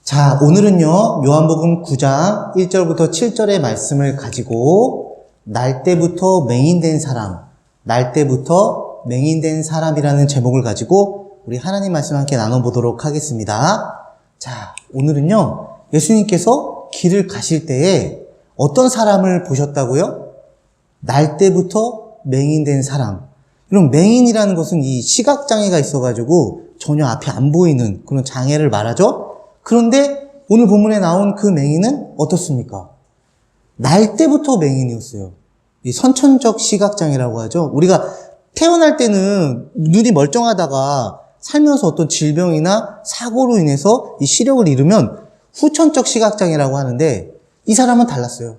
자, 오늘은요, 요한복음 9장 1절부터 7절의 말씀을 가지고 날 때부터 맹인된 사람이라는 제목을 가지고 우리 하나님 말씀 함께 나눠보도록 하겠습니다. 자, 오늘은요, 예수님께서 길을 가실 때에 어떤 사람을 보셨다고요? 날 때부터 맹인된 사람. 이런 맹인이라는 것은 이 시각장애가 있어가지고 전혀 앞이 안 보이는 그런 장애를 말하죠. 그런데 오늘 본문에 나온 그 맹인은 어떻습니까? 날 때부터 맹인이었어요. 이 선천적 시각장애라고 하죠. 우리가 태어날 때는 눈이 멀쩡하다가 살면서 어떤 질병이나 사고로 인해서 이 시력을 잃으면 후천적 시각장애라고 하는데 이 사람은 달랐어요.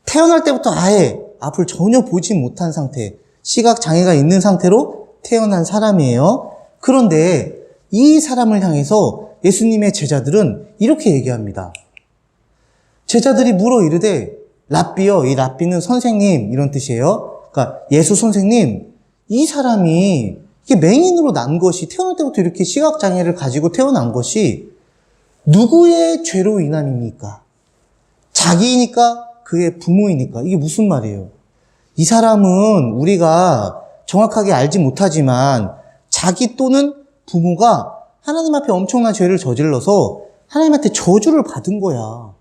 태어날 때부터 아예 앞을 전혀 보지 못한 상태, 시각장애가 있는 상태로 태어난 사람이에요. 그런데 이 사람을 향해서 예수님의 제자들은 이렇게 얘기합니다. 제자들이 물어 이르되 랍비여, 이 랍비는 선생님 이런 뜻이에요. 그러니까 예수 선생님, 이 사람이 이게 맹인으로 난 것이 태어날 때부터 이렇게 시각장애를 가지고 태어난 것이 누구의 죄로 인함입니까? 자기이니까? 그의 부모이니까? 이게 무슨 말이에요? 이 사람은 우리가 정확하게 알지 못하지만 자기 또는 부모가 하나님 앞에 엄청난 죄를 저질러서 하나님한테 저주를 받은 거야.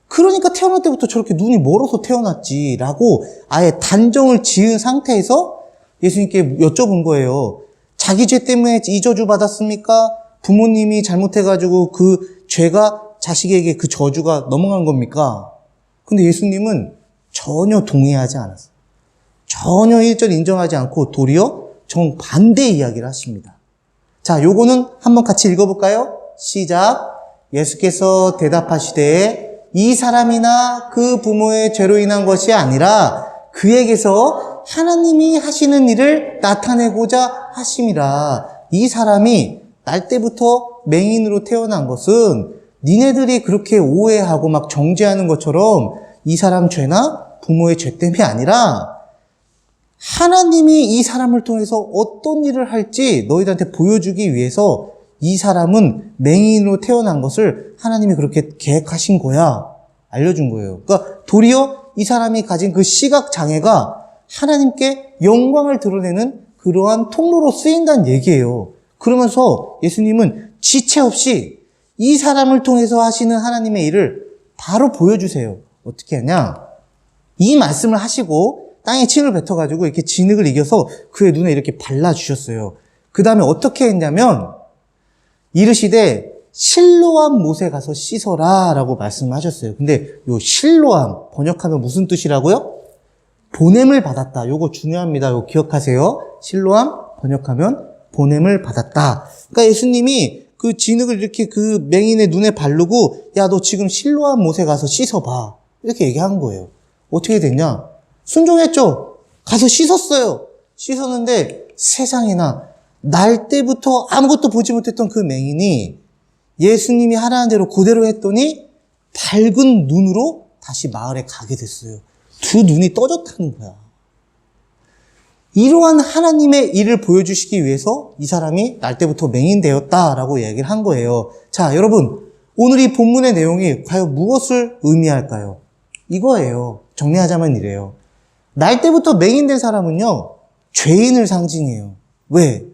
그러니까 태어날 때부터 저렇게 눈이 멀어서 태어났지라고 아예 단정을 지은 상태에서 예수님께 여쭤본 거예요. 자기 죄 때문에 이 저주 받았습니까? 부모님이 잘못해가지고 그 죄가 자식에게 그 저주가 넘어간 겁니까? 근데 예수님은 전혀 동의하지 않았어요. 전혀 1절 인정하지 않고 도리어 정반대의 이야기를 하십니다. 자, 요거는 한번 같이 읽어볼까요? 시작. 예수께서 대답하시되 이 사람이나 그 부모의 죄로 인한 것이 아니라 그에게서 하나님이 하시는 일을 나타내고자 하심이라. 이 사람이 날 때부터 맹인으로 태어난 것은 니네들이 그렇게 오해하고 막 정죄하는 것처럼 이 사람 죄나 부모의 죄 때문이 아니라 하나님이 이 사람을 통해서 어떤 일을 할지 너희들한테 보여주기 위해서 이 사람은 맹인으로 태어난 것을 하나님이 그렇게 계획하신 거야. 알려준 거예요. 그러니까 도리어 이 사람이 가진 그 시각장애가 하나님께 영광을 드러내는 그러한 통로로 쓰인다는 얘기예요. 그러면서 예수님은 지체 없이 이 사람을 통해서 하시는 하나님의 일을 바로 보여주세요. 어떻게 하냐? 이 말씀을 하시고 땅에 침을 뱉어가지고 이렇게 진흙을 이겨서 그의 눈에 이렇게 발라주셨어요. 그 다음에 어떻게 했냐면 이르시되 실로암 못에 가서 씻어라 라고 말씀하셨어요. 근데 요 실로암 번역하면 무슨 뜻이라고요? 보냄을 받았다. 요거 중요합니다. 요거 기억하세요. 실로암 번역하면 보냄을 받았다. 그러니까 예수님이 그 진흙을 이렇게 그 맹인의 눈에 바르고 야, 너 지금 실로암 못에 가서 씻어봐. 이렇게 얘기한 거예요. 어떻게 됐냐? 순종했죠? 가서 씻었어요. 씻었는데 세상에나 날 때부터 아무것도 보지 못했던 그 맹인이 예수님이 하라는 대로 그대로 했더니 밝은 눈으로 다시 마을에 가게 됐어요. 두 눈이 떠졌다는 거야. 이러한 하나님의 일을 보여주시기 위해서 이 사람이 날 때부터 맹인되었다라고 얘기를 한 거예요. 자, 여러분, 오늘 이 본문의 내용이 과연 무엇을 의미할까요? 이거예요. 정리하자면 이래요. 날 때부터 맹인된 사람은요, 죄인을 상징해요. 왜?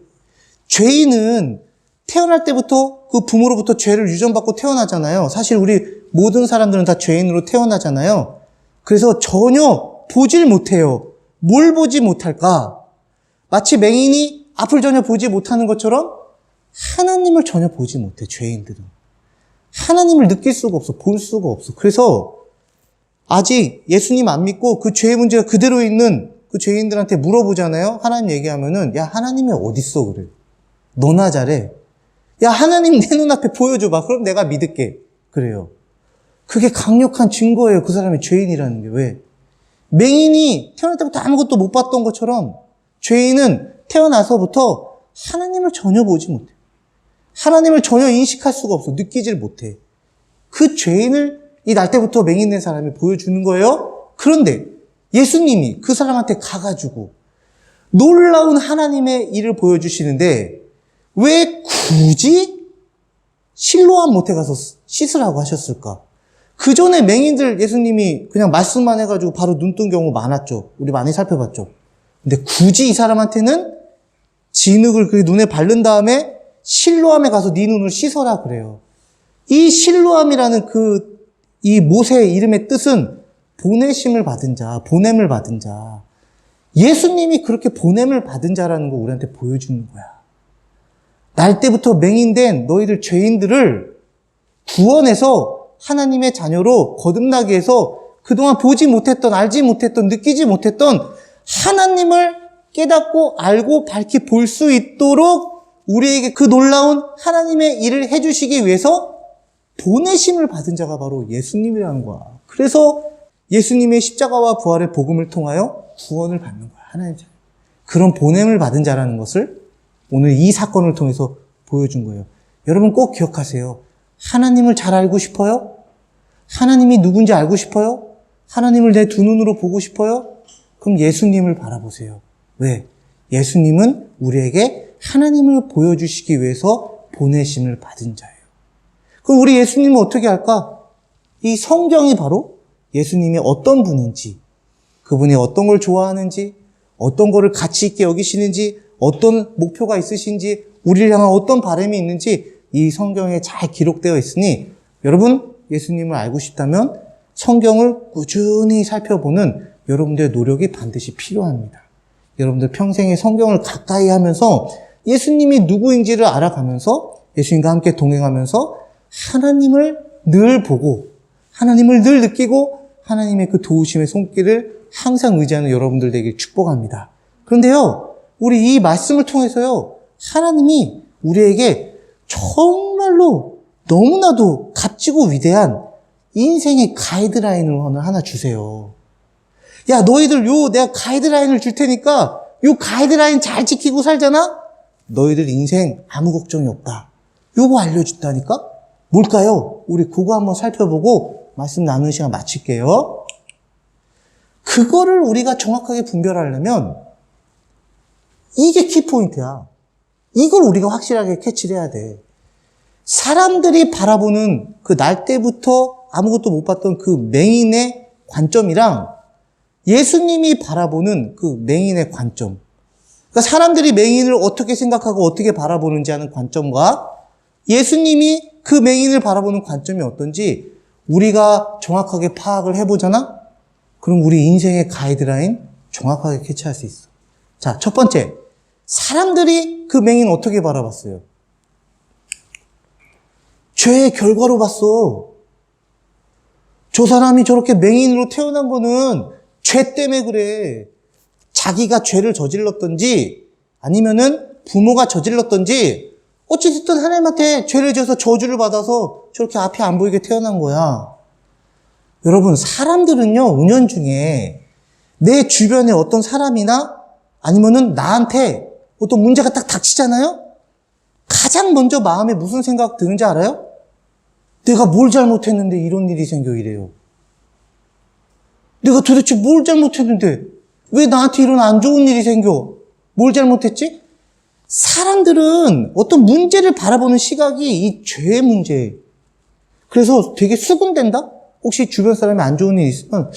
죄인은 태어날 때부터 그 부모로부터 죄를 유전받고 태어나잖아요. 사실 우리 모든 사람들은 다 죄인으로 태어나잖아요. 그래서 전혀 보질 못해요. 뭘 보지 못할까? 마치 맹인이 앞을 전혀 보지 못하는 것처럼 하나님을 전혀 보지 못해, 죄인들은. 하나님을 느낄 수가 없어, 볼 수가 없어. 그래서 아직 예수님 안 믿고 그 죄의 문제가 그대로 있는 그 죄인들한테 물어보잖아요. 하나님 얘기하면은 야, 하나님이 어딨어? 그래. 너나 잘해. 야, 하나님 내 눈앞에 보여줘봐. 그럼 내가 믿을게. 그래요. 그게 강력한 증거예요. 그 사람이 죄인이라는 게. 왜? 맹인이 태어날 때부터 아무것도 못 봤던 것처럼 죄인은 태어나서부터 하나님을 전혀 보지 못해. 하나님을 전혀 인식할 수가 없어. 느끼질 못해. 그 죄인을 이 날 때부터 맹인된 사람이 보여주는 거예요. 그런데 예수님이 그 사람한테 가가지고 놀라운 하나님의 일을 보여주시는데 왜 굳이 실로암 못해 가서 씻으라고 하셨을까? 그 전에 맹인들 예수님이 그냥 말씀만 해가지고 바로 눈 뜬 경우 많았죠. 우리 많이 살펴봤죠. 근데 굳이 이 사람한테는 진흙을 그 눈에 바른 다음에 실로암에 가서 네 눈을 씻어라 그래요. 이 실로암이라는 이 모세의 이름의 뜻은 보내심을 받은 자, 보냄을 받은 자. 예수님이 그렇게 보냄을 받은 자라는 거 우리한테 보여주는 거야. 날 때부터 맹인된 너희들 죄인들을 구원해서 하나님의 자녀로 거듭나게 해서 그동안 보지 못했던, 알지 못했던, 느끼지 못했던 하나님을 깨닫고 알고 밝히 볼 수 있도록 우리에게 그 놀라운 하나님의 일을 해주시기 위해서 보내심을 받은 자가 바로 예수님이라는 거야. 그래서 예수님의 십자가와 부활의 복음을 통하여 구원을 받는 거야. 하나님 자녀. 그런 보냄을 받은 자라는 것을 오늘 이 사건을 통해서 보여준 거예요. 여러분 꼭 기억하세요. 하나님을 잘 알고 싶어요? 하나님이 누군지 알고 싶어요? 하나님을 내 두 눈으로 보고 싶어요? 그럼 예수님을 바라보세요. 왜? 예수님은 우리에게 하나님을 보여주시기 위해서 보내심을 받은 자예요. 그럼 우리 예수님은 어떻게 할까? 이 성경이 바로 예수님이 어떤 분인지, 그분이 어떤 걸 좋아하는지, 어떤 거를 가치 있게 여기시는지, 어떤 목표가 있으신지, 우리를 향한 어떤 바람이 있는지 이 성경에 잘 기록되어 있으니 여러분 예수님을 알고 싶다면 성경을 꾸준히 살펴보는 여러분들의 노력이 반드시 필요합니다. 여러분들 평생에 성경을 가까이 하면서 예수님이 누구인지를 알아가면서 예수님과 함께 동행하면서 하나님을 늘 보고 하나님을 늘 느끼고 하나님의 그 도우심의 손길을 항상 의지하는 여러분들 되길 축복합니다. 그런데요, 우리 이 말씀을 통해서요, 하나님이 우리에게 정말로 너무나도 값지고 위대한 인생의 가이드라인을 하나 주세요. 야, 너희들 내가 가이드라인을 줄 테니까 요 가이드라인 잘 지키고 살잖아? 너희들 인생 아무 걱정이 없다. 요거 알려준다니까? 뭘까요? 우리 그거 한번 살펴보고 말씀 나누는 시간 마칠게요. 그거를 우리가 정확하게 분별하려면 이게 키포인트야. 이걸 우리가 확실하게 캐치를 해야 돼. 사람들이 바라보는 그 날 때부터 아무것도 못 봤던 그 맹인의 관점이랑 예수님이 바라보는 그 맹인의 관점. 그러니까 사람들이 맹인을 어떻게 생각하고 어떻게 바라보는지 하는 관점과 예수님이 그 맹인을 바라보는 관점이 어떤지 우리가 정확하게 파악을 해보잖아? 그럼 우리 인생의 가이드라인 정확하게 캐치할 수 있어. 자, 첫 번째. 사람들이 그 맹인 어떻게 바라봤어요? 죄의 결과로 봤어. 저 사람이 저렇게 맹인으로 태어난 거는 죄 때문에 그래. 자기가 죄를 저질렀던지 아니면은 부모가 저질렀던지 어찌됐든 하나님한테 죄를 지어서 저주를 받아서 저렇게 앞이 안 보이게 태어난 거야. 여러분, 사람들은요, 은연중에 내 주변에 어떤 사람이나 아니면은 나한테 어떤 문제가 딱 닥치잖아요? 가장 먼저 마음에 무슨 생각 드는지 알아요? 내가 뭘 잘못했는데 이런 일이 생겨 이래요. 내가 도대체 뭘 잘못했는데 왜 나한테 이런 안 좋은 일이 생겨? 뭘 잘못했지? 사람들은 어떤 문제를 바라보는 시각이 이 죄의 문제예요. 그래서 되게 수군된다? 혹시 주변 사람이 안 좋은 일이 있으면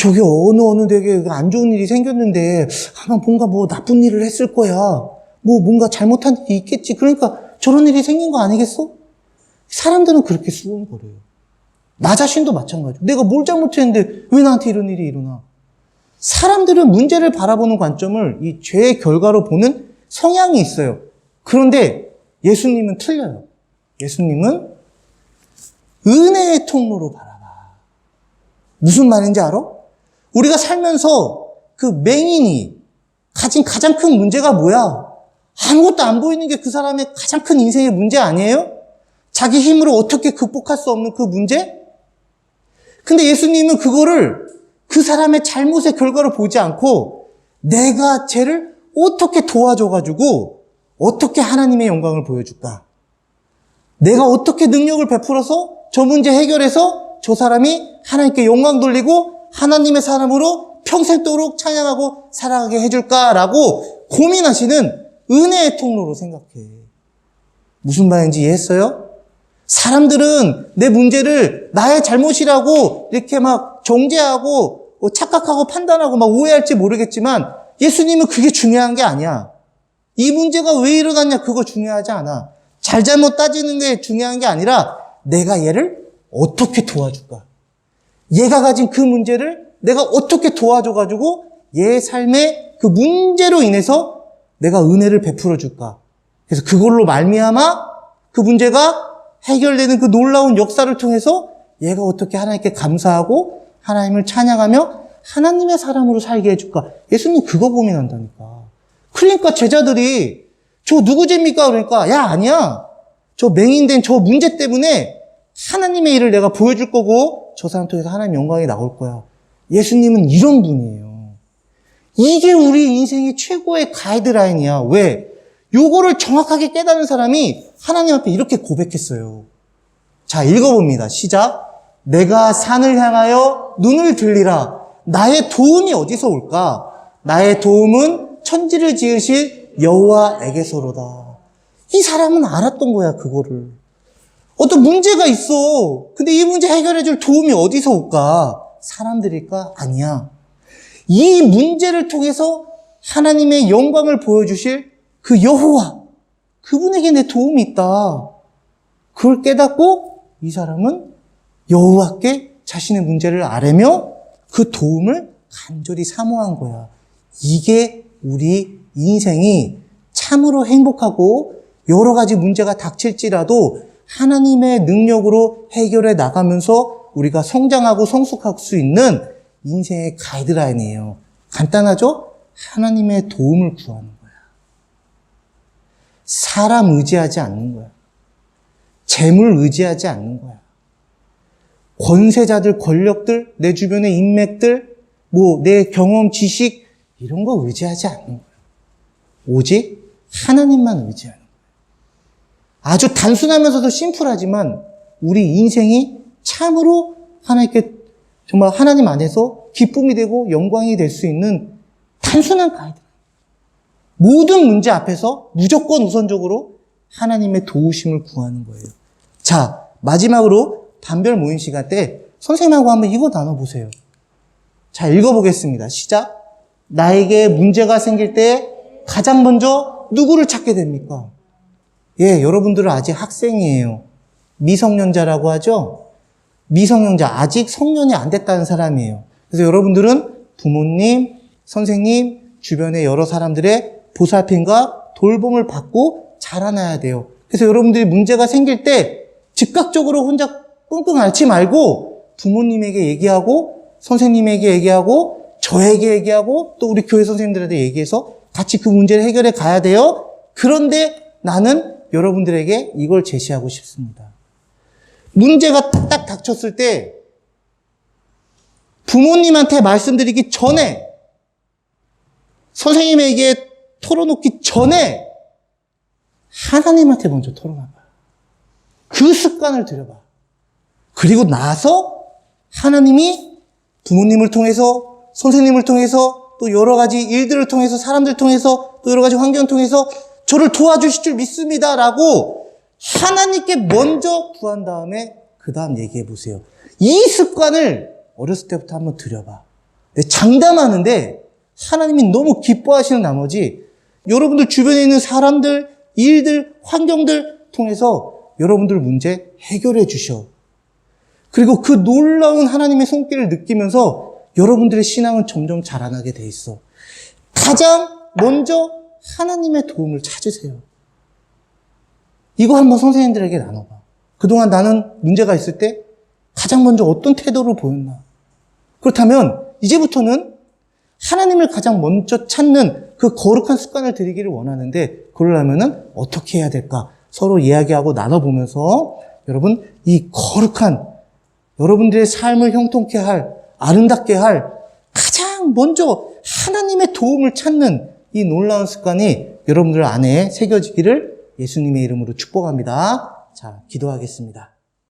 저기 어느 되게 안 좋은 일이 생겼는데 아마 뭔가 나쁜 일을 했을 거야. 뭔가 잘못한 일이 있겠지. 그러니까 저런 일이 생긴 거 아니겠어? 사람들은 그렇게 수군거려요. 나 자신도 마찬가지고. 내가 뭘 잘못했는데 왜 나한테 이런 일이 일어나? 사람들은 문제를 바라보는 관점을 이 죄의 결과로 보는 성향이 있어요. 그런데 예수님은 틀려요. 예수님은 은혜의 통로로 바라봐. 무슨 말인지 알아? 우리가 살면서 그 맹인이 가진 가장 큰 문제가 뭐야? 아무것도 안 보이는 게 그 사람의 가장 큰 인생의 문제 아니에요? 자기 힘으로 어떻게 극복할 수 없는 그 문제? 근데 예수님은 그거를 그 사람의 잘못의 결과로 보지 않고 내가 쟤를 어떻게 도와줘가지고 어떻게 하나님의 영광을 보여줄까? 내가 어떻게 능력을 베풀어서 저 문제 해결해서 저 사람이 하나님께 영광 돌리고 하나님의 사람으로 평생도록 찬양하고 살아가게 해줄까라고 고민하시는 은혜의 통로로 생각해. 무슨 말인지 이해했어요? 사람들은 내 문제를 나의 잘못이라고 이렇게 막 정죄하고 착각하고 판단하고 막 오해할지 모르겠지만 예수님은 그게 중요한 게 아니야. 이 문제가 왜 일어났냐 그거 중요하지 않아. 잘잘못 따지는 게 중요한 게 아니라 내가 얘를 어떻게 도와줄까. 얘가 가진 그 문제를 내가 어떻게 도와줘가지고 얘의 삶에 그 문제로 인해서 내가 은혜를 베풀어 줄까. 그래서 그걸로 말미암아 그 문제가 해결되는 그 놀라운 역사를 통해서 얘가 어떻게 하나님께 감사하고 하나님을 찬양하며 하나님의 사람으로 살게 해줄까. 예수님 그거 고민한다니까. 그러니까 제자들이 저 누구 죄입니까? 그러니까 야 아니야. 저 맹인된 저 문제 때문에 하나님의 일을 내가 보여줄 거고 저 사람 통해서 하나님 영광이 나올 거야. 예수님은 이런 분이에요. 이게 우리 인생의 최고의 가이드라인이야. 왜? 요거를 정확하게 깨닫는 사람이 하나님 앞에 이렇게 고백했어요. 자, 읽어봅니다. 시작. 내가 산을 향하여 눈을 들리라. 나의 도움이 어디서 올까? 나의 도움은 천지를 지으실 여호와에게서로다. 이 사람은 알았던 거야, 그거를. 어떤 문제가 있어. 근데 이 문제 해결해줄 도움이 어디서 올까? 사람들일까? 아니야. 이 문제를 통해서 하나님의 영광을 보여주실 그 여호와, 그분에게 내 도움이 있다. 그걸 깨닫고 이 사람은 여호와께 자신의 문제를 아뢰며 그 도움을 간절히 사모한 거야. 이게 우리 인생이 참으로 행복하고 여러 가지 문제가 닥칠지라도 하나님의 능력으로 해결해 나가면서 우리가 성장하고 성숙할 수 있는 인생의 가이드라인이에요. 간단하죠? 하나님의 도움을 구하는 거야. 사람 의지하지 않는 거야. 재물 의지하지 않는 거야. 권세자들, 권력들, 내 주변의 인맥들, 내 경험, 지식 이런 거 의지하지 않는 거야. 오직 하나님만 의지하는 거야. 아주 단순하면서도 심플하지만 우리 인생이 참으로 하나님께 정말 하나님 안에서 기쁨이 되고 영광이 될 수 있는 단순한 가이드. 모든 문제 앞에서 무조건 우선적으로 하나님의 도우심을 구하는 거예요. 자, 마지막으로 단별 모임 시간 때 선생님하고 한번 이거 나눠보세요. 자, 읽어보겠습니다. 시작. 나에게 문제가 생길 때 가장 먼저 누구를 찾게 됩니까? 예, 여러분들은 아직 학생이에요. 미성년자라고 하죠? 미성년자, 아직 성년이 안 됐다는 사람이에요. 그래서 여러분들은 부모님, 선생님, 주변의 여러 사람들의 보살핌과 돌봄을 받고 자라나야 돼요. 그래서 여러분들이 문제가 생길 때 즉각적으로 혼자 끙끙 앓지 말고 부모님에게 얘기하고 선생님에게 얘기하고 저에게 얘기하고 또 우리 교회 선생님들한테 얘기해서 같이 그 문제를 해결해 가야 돼요. 그런데 나는 여러분들에게 이걸 제시하고 싶습니다. 문제가 딱 닥쳤을 때 부모님한테 말씀드리기 전에 선생님에게 털어놓기 전에 하나님한테 먼저 털어놔봐. 그 습관을 들여봐. 그리고 나서 하나님이 부모님을 통해서 선생님을 통해서 또 여러 가지 일들을 통해서 사람들 통해서 또 여러 가지 환경을 통해서 저를 도와주실 줄 믿습니다라고 하나님께 먼저 구한 다음에 그 다음 얘기해 보세요. 이 습관을 어렸을 때부터 한번 들여봐. 장담하는데 하나님이 너무 기뻐하시는 나머지 여러분들 주변에 있는 사람들, 일들, 환경들 통해서 여러분들 문제 해결해 주셔. 그리고 그 놀라운 하나님의 손길을 느끼면서 여러분들의 신앙은 점점 자라나게 돼 있어. 가장 먼저 하나님의 도움을 찾으세요. 이거 한번 선생님들에게 나눠봐. 그동안 나는 문제가 있을 때 가장 먼저 어떤 태도를 보였나? 그렇다면 이제부터는 하나님을 가장 먼저 찾는 그 거룩한 습관을 들이기를 원하는데 그러려면은 어떻게 해야 될까? 서로 이야기하고 나눠보면서 여러분 이 거룩한 여러분들의 삶을 형통케 할 아름답게 할 가장 먼저 하나님의 도움을 찾는 이 놀라운 습관이 여러분들 안에 새겨지기를 예수님의 이름으로 축복합니다. 자, 기도하겠습니다.